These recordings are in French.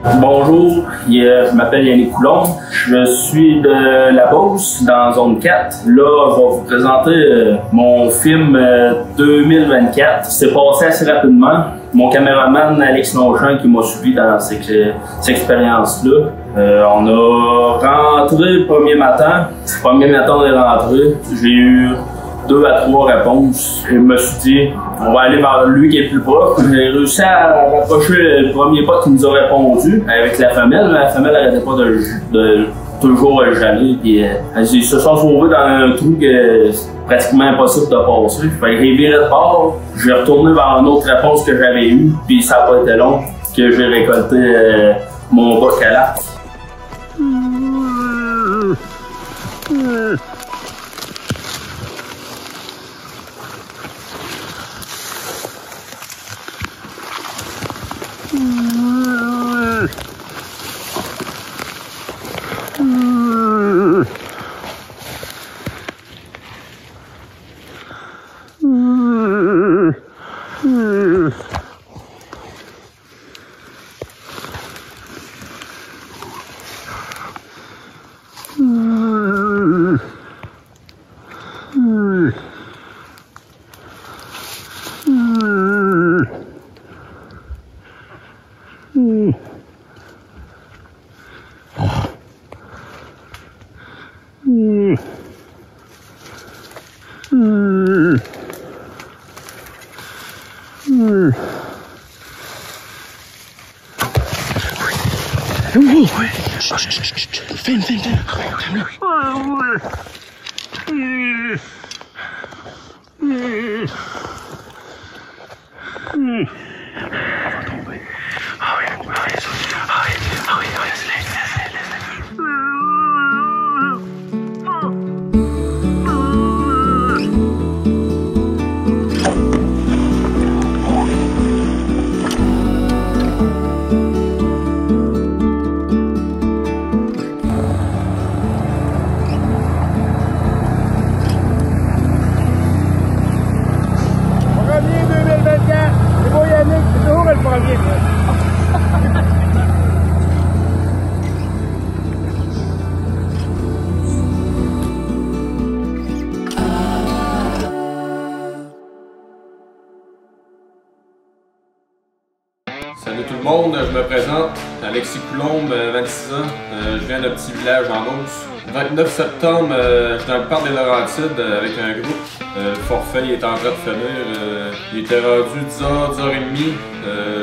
Bonjour, je m'appelle Yannick Coulombe, je suis de la Beauce, dans zone 4. Là, je vais vous présenter mon film 2024. C'est passé assez rapidement. Mon caméraman Alex Longchamp qui m'a suivi dans cette expérience-là. On a rentré le premier matin. Le premier matin, on est rentré. J'ai eu 2 à 3 réponses. Je me suis dit, on va aller vers lui qui est le plus proche. J'ai réussi à rapprocher le premier pote qui nous a répondu avec la femelle, mais la femelle n'arrêtait pas de toujours jaler. Puis ils se sont sauvés dans un trou que c'est pratiquement impossible de passer. Fait que j'ai viré de bord, j'ai retourné vers une autre réponse que j'avais eue, puis ça n'a pas été long que j'ai récolté mon bac à lac. Filme. Salut tout le monde, je me présente, Alexis Coulombe, 26 ans, je viens d'un petit village en Beauce. Le 29 septembre, je suis dans le parc des Laurentides avec un groupe. Le forfait est en train de finir, il était rendu 10h, 10h30,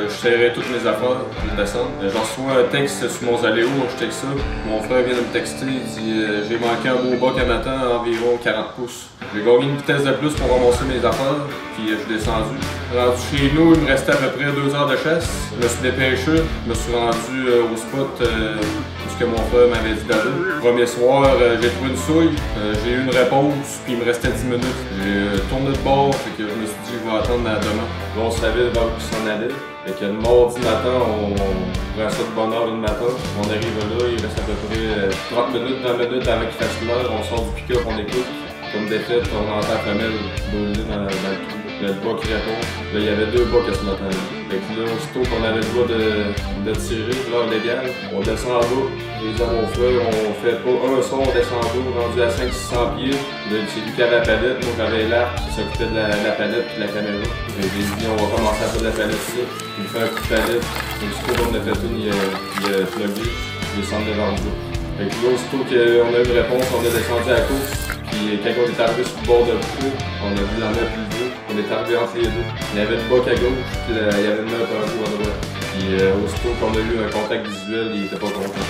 je serrais toutes mes affaires pour descendre. Je reçois un texte sur mon Zaléo, je texte ça. Mon frère vient de me texter, il dit j'ai manqué un beau bac à matin, environ 40 pouces. J'ai gagné une vitesse de plus pour ramasser mes affaires, puis je suis descendu. Rendu chez nous, il me restait à peu près 2 heures de chasse. Je me suis dépêché, je me suis rendu au spot où ce que mon frère m'avait dit d'aller. Premier soir, j'ai trouvé une souille, j'ai eu une réponse, puis il me restait 10 minutes. J'ai tourné de bord, fait que je me suis dit je vais attendre à demain. Là, on savait vers où il s'en allait. Fait que le mardi matin, on prend ça de bonne heure le matin. On arrive là, il reste à peu près 30 minutes, 20 minutes avant qu'il fasse l'heure. On sort du pick-up, on écoute. Comme défaite, on entend la femelle brûler dans le trou. Le bas qui répond. Là, il y avait 2 bas à ce matin-là. Fait que là, aussitôt qu'on avait le droit de tirer, l'heure légale, on descend en bas. Les gens, mon frère, on fait pas un son, on descend en bas, rendu à 500-600 pieds. C'est lui qui avait la palette, moi j'avais l'arc qui s'occupait de la palette et de la caméra. J'ai dit, on va commencer à faire de la palette ici. Il me fait un coup de palette. Aussitôt qu'on a fait une, il a plugué. Je descends devant le dos. Fait que là, aussitôt qu'on a eu une réponse, on est descendu à la course. Puis quand on est arrivé sur le bord de trou, on a vu la main plus vieux. On est arrivé entre les deux. Il y avait une boc à gauche, puis il y avait une main à droite. Puis aussitôt qu'on a eu un contact visuel, il était pas content.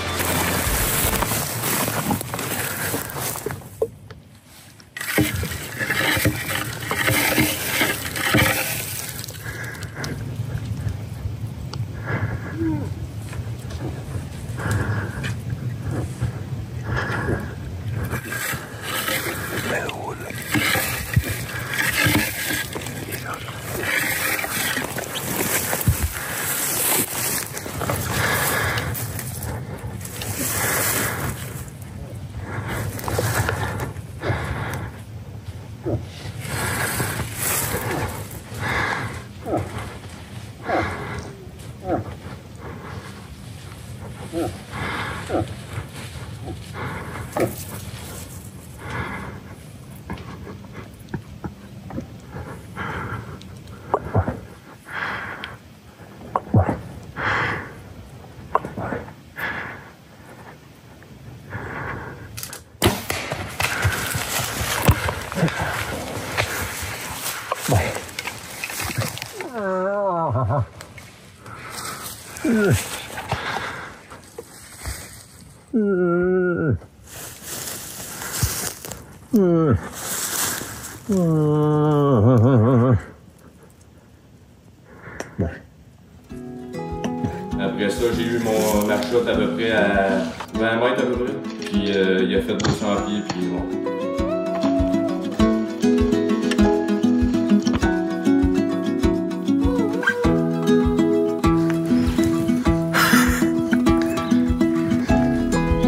Après ça, j'ai eu ma shot à peu près à 20 mètres à peu près. Puis il a fait 200 pieds, puis bon.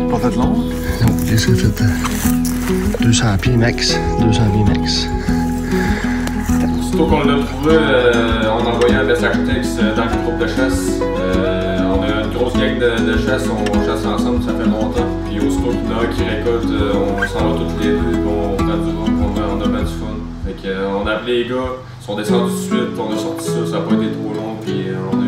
Pas fait long? Non, j'ai fait 200 pieds max. 200 pieds max. Aussitôt qu'on l'a trouvé, on a envoyé un message texte dans le groupe de chasse. On a une grosse gang de chasse, on chasse ensemble, ça fait longtemps. Puis aussitôt qu'il y en a qui récolte, on s'en va tous les deux, puis on prend du rock, on a bien du fun. Fait qu'on a appelé les gars, ils sont descendus tout de suite, on a sorti ça, ça n'a pas été trop long, puis on a